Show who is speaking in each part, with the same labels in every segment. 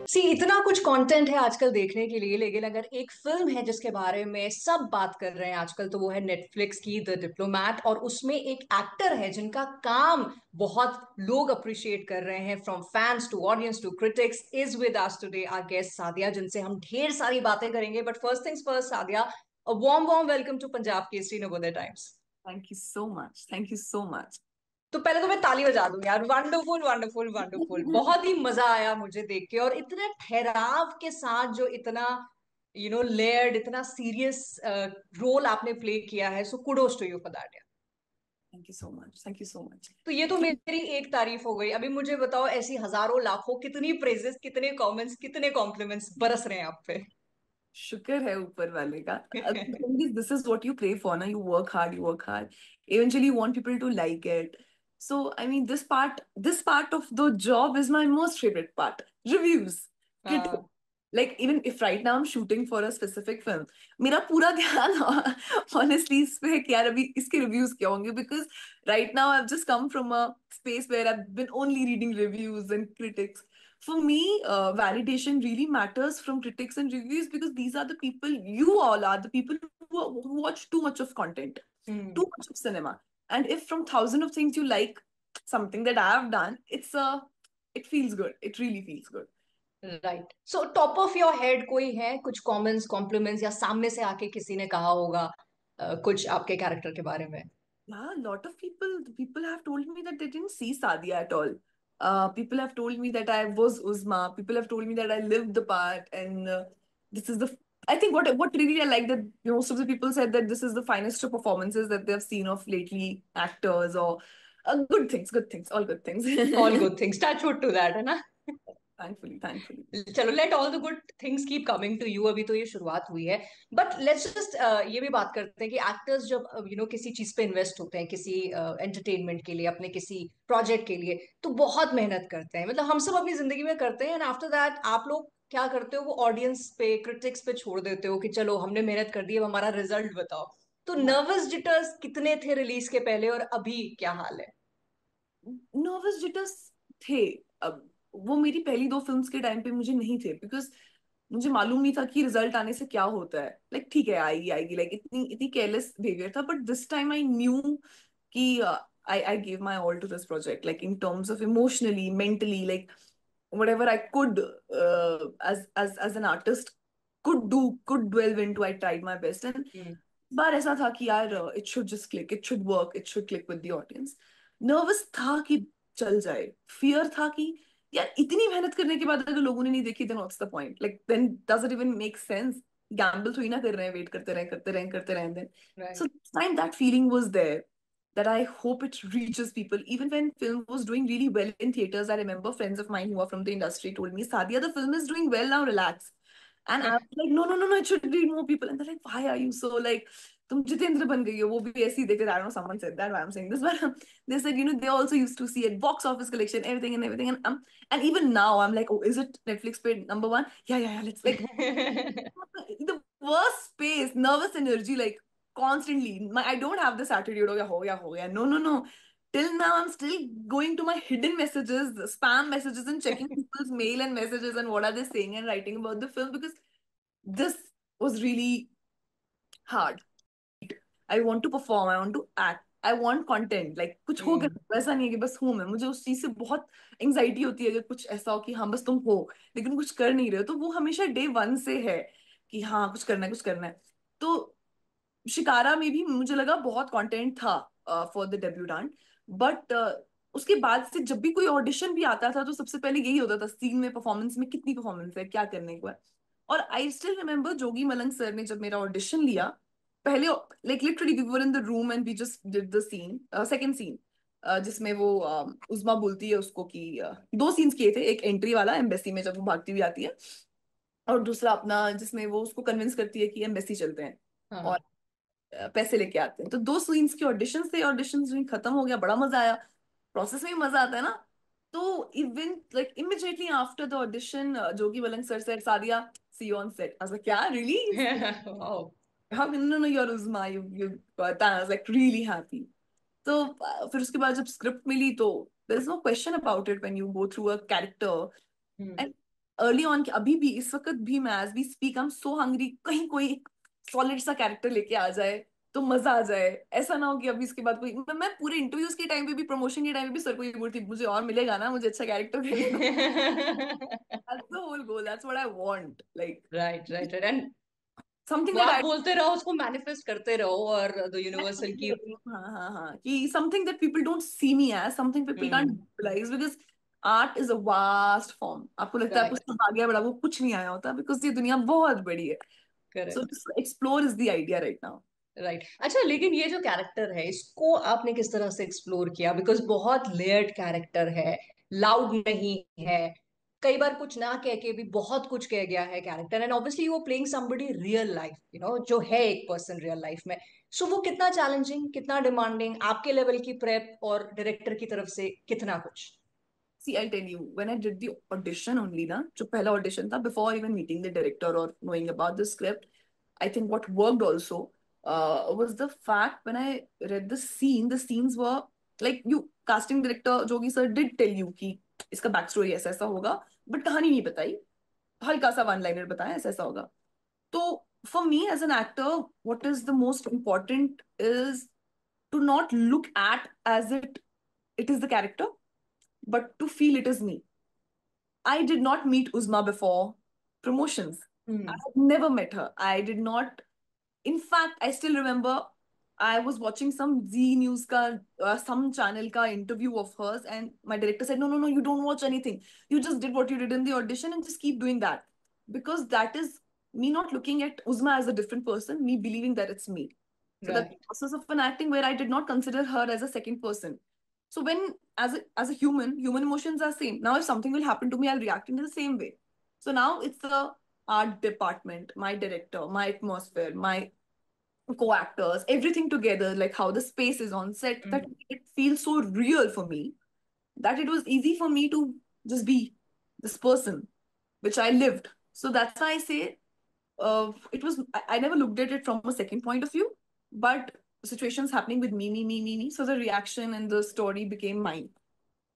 Speaker 1: सी इतना कुछ कंटेंट है आजकल देखने के लिए, लेकिन अगर एक फिल्म है जिसके बारे में सब बात कर रहे हैं आजकल, तो वो है नेटफ्लिक्स की द डिप्लोमैट। और उसमें एक एक्टर है जिनका काम बहुत लोग अप्रिशिएट कर रहे हैं, from fans to audience to critics. Is with us today our guest Sadia, जिनसे हम ढेर सारी बातें करेंगे। But first things first, Sadia, a warm warm welcome to Punjab Kesari Navodaya Times.
Speaker 2: Thank you so much. Thank you so much.
Speaker 1: तो पहले तो मैं ताली बजा दूं यार, वंडरफुल वंडरफुल वंडरफुल, बहुत ही मजा आया मुझे देख के। और इतने ठहराव के साथ जो इतना लेयर्ड, इतना सीरियस रोल आपने प्ले किया है, so kudos to you for that.
Speaker 2: Thank you so much. Thank you so much.
Speaker 1: तो ये तो मेरी एक तारीफ हो गई। अभी मुझे बताओ, ऐसी हजारों लाखों कितनी प्रेजेस, कितने कमेंट्स, कितने कॉम्प्लीमेंट्स बरस रहे हैं आप पे?
Speaker 2: शुक्र है ऊपर वाले का. This is what you pray for, na? You work hard, you work hard. Eventually, you want people to like it. So, I mean, this part of the job is my most favorite part. Reviews.
Speaker 1: हाँ।
Speaker 2: Like, even if right now I'm shooting for a specific film, मेरा पूरा ध्यान honestly इस पे है कि यार अभी इसके reviews क्या होंगे, because right now I've just come from a space where I've been only reading reviews and critics. For me, validation really matters from critics and reviews, because these are the people, you all are the people who watch too much of content,
Speaker 1: hmm.
Speaker 2: too much of cinema. And if from thousand of things you like something that I have done, it feels good. It really feels good.
Speaker 1: Right. So top of your head कोई है, कुछ comments, compliments, या सामने से आके किसी ने कहा होगा कुछ आपके कैरेक्टर के बारे में?
Speaker 2: Yeah, a lot of people have told me that they didn't see Sadia at all. People have told me that I was Uzma. People have told me that I lived the part, and this is the. I think what really I like, that most of the people said that this is the finest of performances that they've seen of lately actors, or good things, all good things.
Speaker 1: All good things, touch wood to that, है ना?
Speaker 2: Thankfully, thankfully.
Speaker 1: चलो, let all the good things keep coming to you. अभी तो ये शुरुआत हुई है। But let's just ये भी बात करते हैं कि एक्टर्स जब किसी चीज पे इन्वेस्ट होते हैं, किसी एंटरटेनमेंट के लिए, अपने किसी प्रोजेक्ट के लिए, तो बहुत मेहनत करते हैं। मतलब हम सब अपनी जिंदगी में करते हैं, एंड आफ्टर दैट आप लोग क्या करते हो, वो ऑडियंस पे, क्रिटिक्स पे छोड़ देते हो कि चलो हमने मेहनत कर दी, अब हमारा रिजल्ट बताओ। तो नर्वस जिटर्स कितने थे रिलीज के पहले, और अभी क्या हाल है?
Speaker 2: नर्वस जिटर्स थे. अब वो मेरी पहली दो फिल्म्स के टाइम पे मुझे नहीं थे, बिकॉज मुझे मालूम नहीं था कि रिजल्ट आने से क्या होता है. लाइक ठीक है, आएगी आएगी, लाइक इतनी इतनी केयरलेस बिहेवियर था. But this time I knew कि I gave my all to this project, like in terms of emotionally, mentally, like whatever I could, as an artist could delve into. I tried my best, and
Speaker 1: हम्म।
Speaker 2: बार ऐसा था कि यार it should just click, it should work, it should click with the audience. Nervous था कि चल जाए, fear था कि यार इतनी मेहनत करने के बाद अगर लोगों ने नहीं देखी, then what's the point, like then does it even make sense? Gamble थोड़ी ना कर रहे हैं, वेट करते रहे करते रहे करते रहे. Then so
Speaker 1: right.
Speaker 2: this time that feeling was there, that I hope it reaches people. Even when film was doing really well in theaters, I remember friends of mine who are from the industry told me, Sadia, the film is doing well now, relax. And I was like, no, no, no, no, it should reach more people. And they're like, why are you so like, तुम जितेंद्र बन गई हो, वो भी ऐसे ही देखे. I don't know, someone said that, why I'm saying this, but they said, they also used to see it, box office collection, everything and everything. And even now, I'm like, oh, is it Netflix paid number one? Yeah, yeah, yeah. Let's like the worst space, nervous energy, like constantly. I don't have this attitude, oh, yeah, ho, yeah, ho, yeah. No, no, no. Till now, I'm still going to my hidden messages, the spam messages, and checking people's mail and messages and what are they saying and writing about the film, because this was really hard. I want to perform, I want to act, I want content. Like कुछ होगा,
Speaker 1: हम्म।
Speaker 2: वैसा नहीं है कि बस हूं मैं. मुझे उस चीज से बहुत एंजाइटी होती है अगर कुछ ऐसा हो कि हाँ बस तुम हो लेकिन कुछ कर नहीं रहे हो. तो वो हमेशा डे वन से है कि हाँ कुछ करना है, कुछ करना है. तो शिकारा में भी मुझे लगा बहुत कंटेंट था फॉर द डेब्यूटेंट. बट उसके बाद से जब भी कोई ऑडिशन भी आता था, तो सबसे पहले यही होता था, सीन में, परफॉर्मेंस में कितनी परफॉर्मेंस है, क्या करने को है. और I still remember Jogi Malang sir ने जब मेरा ऑडिशन लिया पहले, like literally we were in the room and we just did the scene, second scene, जिसमें वो उज़मा बोलती है उसको कि दो सीन्स किए थे, एक एंट्री वाला एम्बेसी में जब वो भागती हुई आती है, और दूसरा अपना जिसमें वो उसको कन्विंस करती है कि एम्बेसी चलते हैं और
Speaker 1: हाँ।
Speaker 2: पैसे लेके आते हैं. तो दो सीन्स के ऑडिशन थे, ऑडिशन खत्म हो गया, बड़ा मजा आया. प्रोसेस में भी मजा आता है ना. तो even like immediately after the audition, Jogi Malang sir said, Sadia, see you on set. I was like, क्या really?
Speaker 1: Wow.
Speaker 2: How can, no, no, you're Uzma, you got that. I was like really happy. तो फिर उसके बाद जब script मिली, तो there is no question about it when you go through a character.
Speaker 1: Hmm.
Speaker 2: Early on कि अभी भी इस वक्त भी मैं as we speak I am so hungry, कहीं कोई एक सॉलिड सा कैरेक्टर लेके आ जाए तो मजा आ जाए। ऐसा ना हो कि अभी इसके बाद कोई मैं पूरे इंटरव्यूज के टाइम पे भी, प्रमोशन के टाइम पे भी सर को ये बोलती मुझे और मिलेगा ना, मुझे अच्छा कैरेक्टर करने को। That's the whole goal, that's what I want, like
Speaker 1: right right right, and
Speaker 2: something
Speaker 1: वो
Speaker 2: that
Speaker 1: आप
Speaker 2: I
Speaker 1: बोलते रहो, उसको मैनिफेस्ट करते रहो, और द
Speaker 2: मैं
Speaker 1: यूनिवर्सल
Speaker 2: करती
Speaker 1: की।
Speaker 2: रहती हूँ। हाँ हाँ हाँ, कि something that people don't see me as, something people can't
Speaker 1: hmm.
Speaker 2: visualize, because art is a vast form। आपको लगता है
Speaker 1: राइट।
Speaker 2: पुस्तक आ गया बड़ा, वो कुछ नहीं आया होता, बिकॉज ये दुनिया बहुत बड़ी है। So
Speaker 1: correct.
Speaker 2: to explore is the idea right now।
Speaker 1: Right, अच्छा, लेकिन ये जो कैरेक्टर है, इसको आपने किस तरह से एक्सप्लोर किया? बिकॉज बहुत लेयर्ड कैरेक्टर है, लाउड नहीं है, कई बार कुछ ना कह के भी बहुत कुछ कह गया है कैरेक्टर, एंड ऑब्वियसली वो प्लेइंग समबडी रियल लाइफ, जो है एक पर्सन रियल लाइफ में। सो वो कितना चैलेंजिंग, कितना डिमांडिंग, आपके लेवल की प्रेप और डायरेक्टर की तरफ से कितना कुछ?
Speaker 2: See, I'll tell you, when I did the audition only, na, जो पहला audition था, before even meeting the director or knowing about the script, I think what worked also was the fact when I read the scene, the scenes were like you, casting director Jogi sir did tell you कि इसका back story ऐसा ऐसा होगा, but कहानी नहीं बताई, हल्का सा one liner बताया ऐसा ऐसा होगा। तो for me as an actor, what is the most important is to not look at as it is the character, but to feel it is me। I did not meet Uzma before promotions. I
Speaker 1: hmm.
Speaker 2: had never met her. I did not. In fact, I still remember I was watching some Z News ka, some channel ka interview of hers, and my director said, "No, no, no, you don't watch anything. You just did what you did in the audition, and just keep doing that, because that is me not looking at Uzma as a different person, me believing that it's me." So that's the
Speaker 1: right.
Speaker 2: process of an acting where I did not consider her as a second person. So when as a human emotions are same. Now if something will happen to me, I'll react in the same way. So now it's the art department, my director, my atmosphere, my co-actors, everything together, like how the space is on set, that it feels so real for me that it was easy for me to just be this person, which I lived. So that's why I say it was, I never looked at it from a second point of view, but situations happening with me. So the reaction and the story became mine.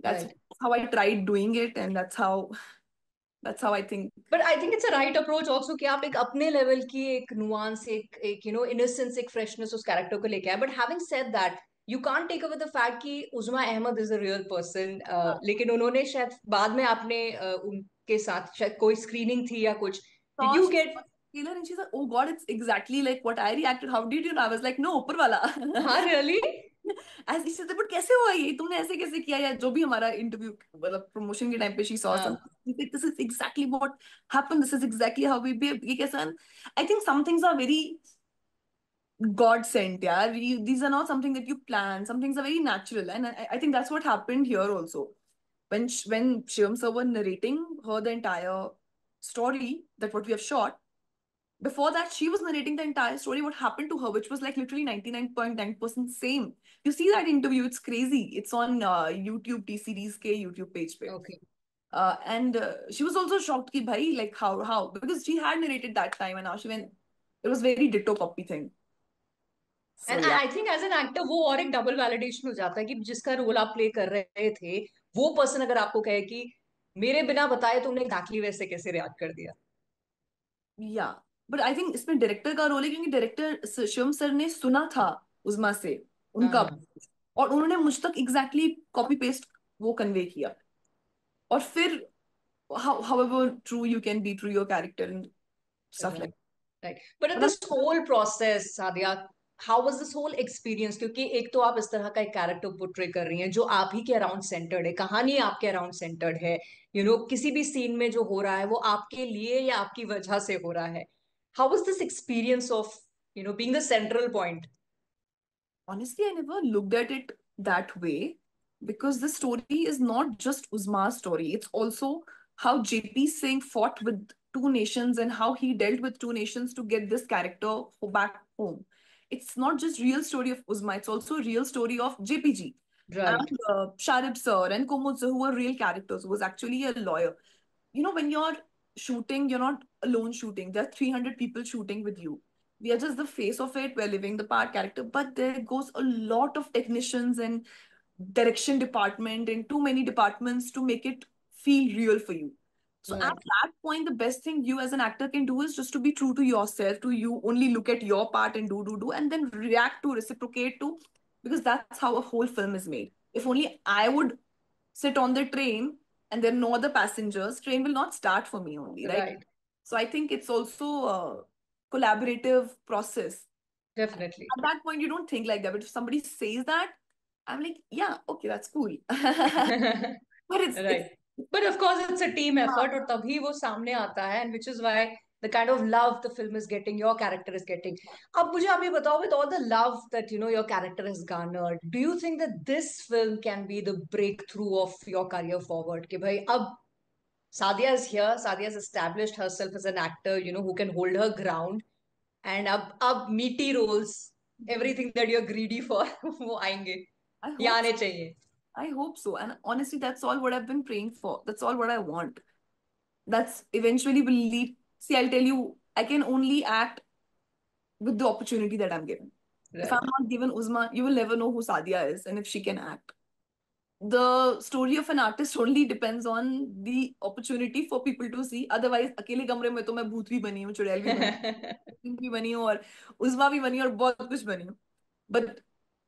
Speaker 2: That's
Speaker 1: right,
Speaker 2: how I tried doing it, and that's how I think.
Speaker 1: But I think it's a right approach also, कि आप एक अपने level की एक nuance, एक innocence, एक freshness उस character को लेके आए। But having said that, you can't take away the fact कि Uzma Ahmed is a real person. लेकिन उन्होंने शायद बाद में आपने उनके साथ शायद कोई स्क्रीनिंग थी या कुछ, did
Speaker 2: So
Speaker 1: you
Speaker 2: she saw
Speaker 1: get?
Speaker 2: the trailer and she said, "Oh God, it's exactly like what I reacted. How did you know?" I was like, "No, ऊपर वाला."
Speaker 1: हाँ, really?
Speaker 2: As she said, "But कैसे हुआ ये? तुमने ऐसे कैसे किया?" या जो भी हमारा इंटरव्यू मतलब प्रमोशन के टाइम पे she saw some.
Speaker 1: हाँ।
Speaker 2: She said, "This is exactly what happened. This is exactly how we behave." ये कैसा? I think some things are very God sent, yeah. These are not something that you plan. Some things are very natural, and I think that's what happened here also. When Shivam sir were narrating her the entire story that what we have shot, before that she was narrating the entire story what happened to her, which was like literally 99.9% same. You see that interview? It's crazy. It's on YouTube T Series K YouTube page pe.
Speaker 1: Okay.
Speaker 2: And she was also shocked ki bhai, like how, because she had narrated that time and now she went, it was very ditto copy thing. So
Speaker 1: and
Speaker 2: yeah.
Speaker 1: I think as an actor वो और एक double validation हो जाता है कि जिसका role आप play कर रहे थे, वो पर्सन अगर आपको कहे कि मेरे बिना बताए तुमने एग्जैक्टली वैसे कैसे रिएक्ट कर दिया।
Speaker 2: या बट आई थिंक इसमें डायरेक्टर का रोल है, क्योंकि डायरेक्टर शिवम सर ने सुना था उज़मा से उनका,
Speaker 1: हाँ।
Speaker 2: और उन्होंने मुझ तक एग्जैक्टली कॉपी पेस्ट वो कन्वे किया। और फिर however true you can be true your character and stuff like
Speaker 1: right. Right, but
Speaker 2: that।
Speaker 1: This whole process, Sadia, how was this whole experience? क्योंकि एक तो आप इस तरह का एक कैरेक्टर पोर्ट्रे कर रही हैं जो आप ही के अराउंड सेंटर्ड है, कहानी आपके अराउंड सेंटर्ड है, किसी भी सीन में जो हो रहा है वो आपके लिए या आपकी वजह से हो रहा है। How was this experience of being the central point?
Speaker 2: Honestly, I never looked at it that way, because the story is not just Uzma's story. It's also how JP Singh fought with two nations and how he dealt with two nations to get this character back home. It's not just real story of Uzma, it's also a real story of JPG
Speaker 1: right.
Speaker 2: and Sharib sir and Kumud sir, who were real characters, who was actually a lawyer. When you're shooting, you're not alone shooting. There are 300 people shooting with you. We are just the face of it. We're living the part character, but there goes a lot of technicians and direction department and too many departments to make it feel real for you. So at
Speaker 1: Right.
Speaker 2: that point, the best thing you as an actor can do is just to be true to yourself, to you only look at your part and do, and then react to, reciprocate to, because that's how a whole film is made. If only I would sit on the train and there are no other passengers, train will not start for me only, right?
Speaker 1: Right.
Speaker 2: So I think it's also a collaborative process.
Speaker 1: Definitely.
Speaker 2: At that point, you don't think like that. But if somebody says that, I'm like, yeah, okay, that's cool. But it's
Speaker 1: Right. But of course, it's a team effort, और तभी वो सामने आता है, and which is why the kind of love the film is getting, your character is getting. अब मुझे आप ये बताओ, with all the love that your character has garnered, do you think that this film can be the breakthrough of your career forward? कि भाई अब Sadia is here, Sadia has established herself as an actor, who can hold her ground, and अब meaty roles, everything that you're greedy for, वो आएंगे,
Speaker 2: I
Speaker 1: या
Speaker 2: hope
Speaker 1: आने चाहिए.
Speaker 2: I hope so. And honestly, that's all what I've been praying for. That's all what I want. That's eventually will lead. See, I'll tell you, I can only act with the opportunity that I'm given. If I'm
Speaker 1: Right.
Speaker 2: not given Uzma, you will never know who Sadia is and if she can act. The story of an artist only depends on the opportunity for people to see. Otherwise, अकेले कमरे में तो मैं भूत भी बनी हूँ, चुड़ैल भी बनी हूँ, भी बनी हूँ और उज़मा भी बनी हूँ और बहुत कुछ बनी हूँ. But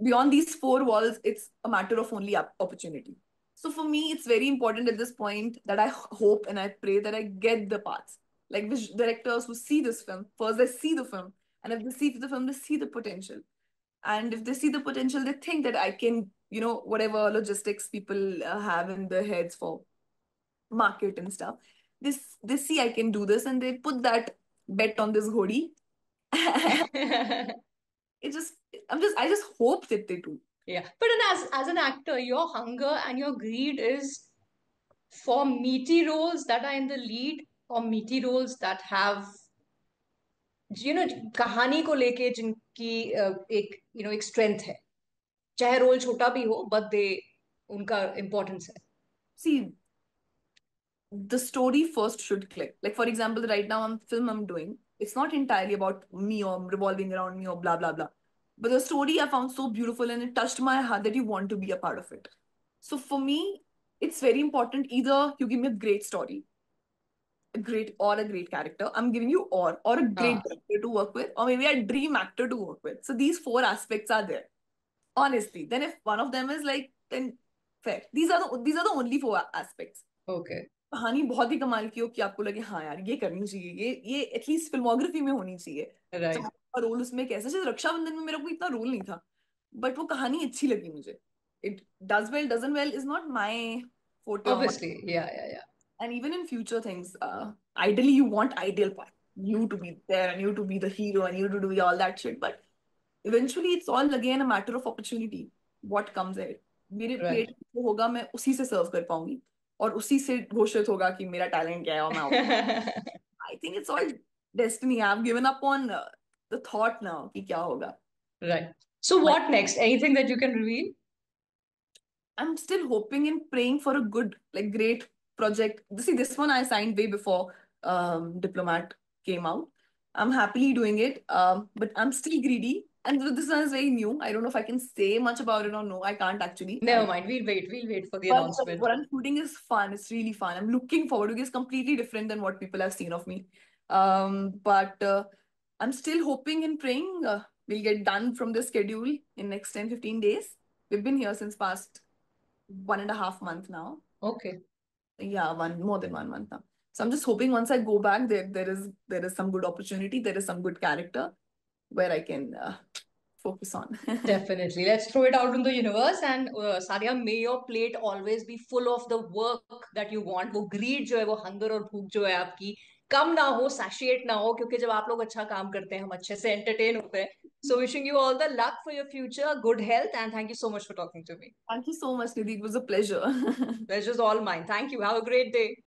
Speaker 2: beyond these four walls, it's a matter of only opportunity. So for me, it's very important at this point that I hope and I pray that I get the parts. Like the directors who see this film, first they see the film, and if they see the film, they see the potential. And if they see the potential, they think that I can, whatever logistics people have in their heads for market and stuff. They see I can do this, and they put that bet on this Ghodi. it just I just hope that they do.
Speaker 1: Yeah, but then as an actor, your hunger and your greed is for meaty roles that are in the lead, or meaty roles that have कहानी को लेके जिनकी एक strength है, चाहे role छोटा भी हो, बट दे उनका इम्पोर्टेंस है.
Speaker 2: See, the story first should click. Like for example, right now I'm doing, it's not entirely about me or revolving around me or blah blah blah. But the story I found so beautiful and it touched my heart that you want to be a part of it. So for me, it's very important. Either you give me a great story, a great character. I'm giving you or a great
Speaker 1: हाँ.
Speaker 2: director to work with, or maybe a dream actor to work with. So these four aspects are there. Honestly. Then if one of them is like, then fair. These are the only four aspects.
Speaker 1: Okay.
Speaker 2: कहानी बहुत ही कमाल की हो कि आपको लगे हाँ यार ये करनी चाहिए, ये एटलीस्ट फिल्मोग्राफी में होनी चाहिए.
Speaker 1: राइट.
Speaker 2: रोल उसमें कैसा, जैसे रक्षाबंधन में मेरा कोई इतना रोल नहीं था, बट वो कहानी अच्छी लगी मुझे. It does well doesn't well is not my forte or my,
Speaker 1: obviously. या.
Speaker 2: and even in future things, ideally you want ideal part, you to be there and you to be the hero and you to do all that shit, but eventually it's all again a matter of opportunity, what comes ahead. मेरे
Speaker 1: right.
Speaker 2: Plate जो होगा मैं उसी से सर्व कर पाऊंगी और उसी से घोषित होगा कि मेरा टैलेंट क्या है और मैं I think it's all destiny. I have given up on the thought now कि क्या होगा.
Speaker 1: Right. So
Speaker 2: But
Speaker 1: what next, anything that you can reveal?
Speaker 2: I'm still hoping and praying for a good, like great project. See, this one I signed way before Diplomat came out. I'm happily doing it, but I'm still greedy. And this one is very new. I don't know if I can say much about it or no. I can't actually.
Speaker 1: Never mind, we'll wait for the
Speaker 2: But
Speaker 1: announcement.
Speaker 2: what I'm shooting is fun. It's really fun. I'm looking forward to it. It's completely different than what people have seen of me. But I'm still hoping and praying we'll get done from the schedule in next 10-15 days. We've been here since past 1.5 months now.
Speaker 1: Okay.
Speaker 2: Yeah, more than 1 month now. So I'm just hoping once I go back, there is some good opportunity, there is some good character where I can focus on.
Speaker 1: Definitely. Let's throw it out in the universe. And Sadia, may your plate always be full of the work that you want. वो greed जो है, वो hunger और भूख जो है आपकी, कम ना हो, satiate ना हो, क्योंकि जब आप लोग अच्छा काम करते हैं, हम अच्छे से entertain होते हैं. So wishing you all the luck for your future, good health, and thank you so much for talking to me.
Speaker 2: Thank you so much, Nidhi. It was a pleasure.
Speaker 1: Pleasure's all mine. Thank you. Have a great day.